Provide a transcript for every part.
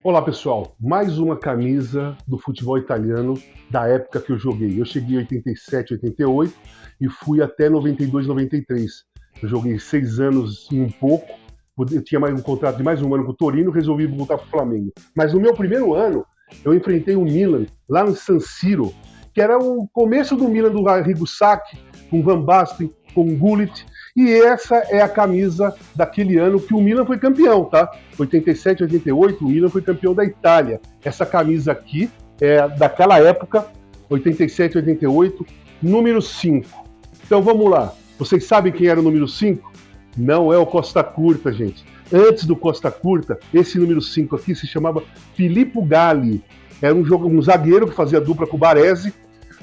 Olá pessoal, mais uma camisa do futebol italiano da época que eu joguei. Eu cheguei em 87, 88 e fui até 92, 93. Eu joguei 6 anos e um pouco, eu tinha mais um contrato de mais um ano com o Torino, resolvi voltar para o Flamengo. Mas no meu primeiro ano, eu enfrentei o Milan lá no San Siro, que era o começo do Milan do Arrigo Sacchi, com Van Basten, com Gullit, e essa é a camisa daquele ano que o Milan foi campeão, tá? 87, 88, o Milan foi campeão da Itália. Essa camisa aqui é daquela época, 87, 88, número 5. Então vamos lá. Vocês sabem quem era o número 5? Não é o Costa Curta, gente. Antes do Costa Curta, esse número 5 aqui se chamava Filippo Galli. Era um zagueiro que fazia dupla com o Baresi,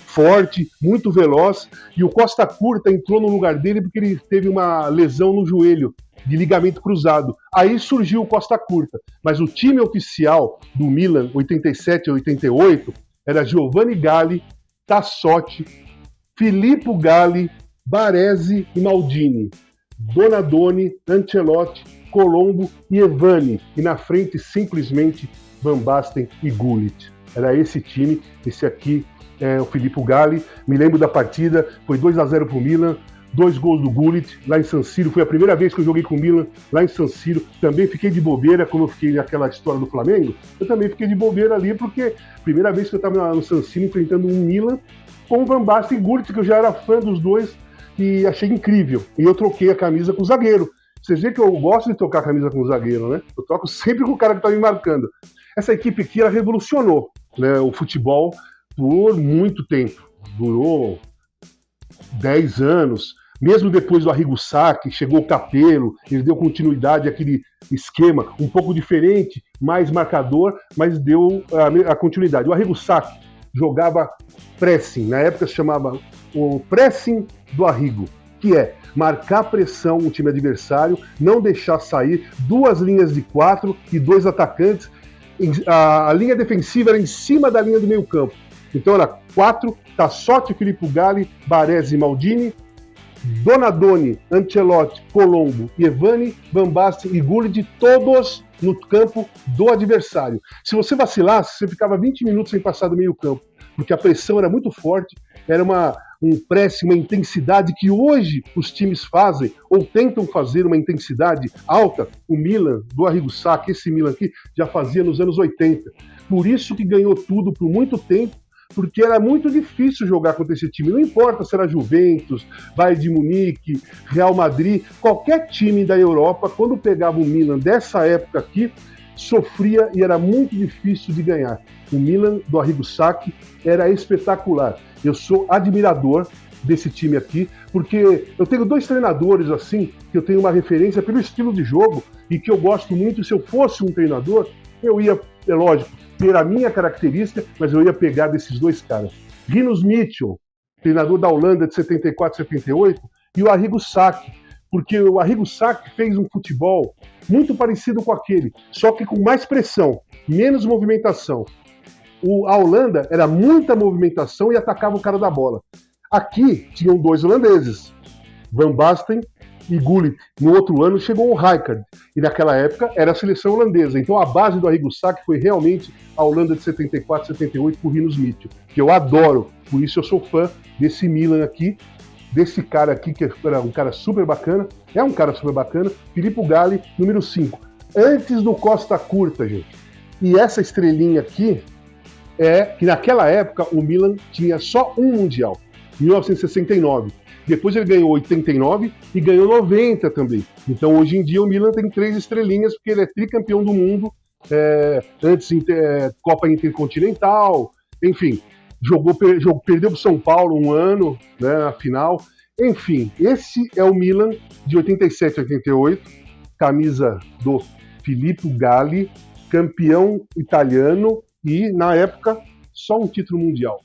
forte, muito veloz, e o Costa Curta entrou no lugar dele porque ele teve uma lesão no joelho, de ligamento cruzado. Aí surgiu o Costa Curta, mas o time oficial do Milan, 87 e 88, era Giovanni Galli, Tassotti, Filippo Galli, Baresi e Maldini, Donadoni, Ancelotti, Colombo e Evani, e na frente simplesmente Van Basten e Gullit. Era esse time, esse aqui o Filippo Galli. Me lembro da partida, foi 2-0 pro Milan, 2 gols do Gullit lá em San Siro. Foi a primeira vez que eu joguei com o Milan lá em San Siro. Também fiquei de bobeira quando eu fiquei naquela história do Flamengo. Eu também fiquei de bobeira ali porque primeira vez que eu estava no San Siro enfrentando um Milan com o Van Basten e Gullit, que eu já era fã dos dois e achei incrível. E eu troquei a camisa com o zagueiro. Vocês veem que eu gosto de trocar a camisa com o zagueiro, né? Eu troco sempre com o cara que está me marcando. Essa equipe aqui, ela revolucionou, né, o futebol por muito tempo. Durou 10 anos. Mesmo depois do Arrigo Sacchi, chegou o Capello, ele deu continuidade àquele esquema um pouco diferente, mais marcador, mas deu a continuidade. O Arrigo Sacchi jogava pressing, na época se chamava o pressing do Arrigo, que é marcar pressão no time adversário, não deixar sair, 2 linhas de 4 e 2 atacantes. A linha defensiva era em cima da linha do meio campo. Então era 4, Tassotti, Filippo Galli, Baresi e Maldini, Donadoni, Ancelotti, Colombo, Evani, Van Basten e Gullit, todos no campo do adversário. Se você vacilasse, você ficava 20 minutos sem passar do meio campo, porque a pressão era muito forte, era um pressing, uma intensidade que hoje os times fazem, ou tentam fazer uma intensidade alta. O Milan, do Arrigo Sacchi, esse Milan aqui, já fazia nos anos 80. Por isso que ganhou tudo por muito tempo, porque era muito difícil jogar contra esse time. Não importa se era Juventus, Bayern de Munique, Real Madrid, qualquer time da Europa, quando pegava o Milan dessa época aqui, sofria e era muito difícil de ganhar. O Milan do Arrigo Sacchi era espetacular. Eu sou admirador desse time aqui, porque eu tenho 2 treinadores assim, que eu tenho uma referência pelo estilo de jogo e que eu gosto muito. Se eu fosse um treinador, eu ia, é lógico, ter a minha característica, mas eu ia pegar desses 2 caras. Rinus Michel, treinador da Holanda de 74, 78, e o Arrigo Sacchi, porque o Arrigo Sacchi fez um futebol muito parecido com aquele, só que com mais pressão, menos movimentação. A Holanda era muita movimentação e atacava o cara da bola. Aqui tinham 2 holandeses, Van Basten e Gullit. No outro ano chegou o Rijkaard, e naquela época era a seleção holandesa. Então a base do Arrigo Sacchi foi realmente a Holanda de 74, 78 com o Rinus Michel, que eu adoro, por isso eu sou fã desse Milan aqui, desse cara aqui, que era um cara super bacana, Filippo Galli, número 5. Antes do Costa Curta, gente. E essa estrelinha aqui é que naquela época o Milan tinha só um Mundial, 1969. Depois ele ganhou 89 e ganhou 90 também. Então hoje em dia o Milan tem 3 estrelinhas, porque ele é tricampeão do mundo, antes Copa Intercontinental, enfim, perdeu para o São Paulo um ano, né, na final. Enfim, esse é o Milan de 87 a 88, camisa do Filippo Galli, campeão italiano e, na época, só um título mundial.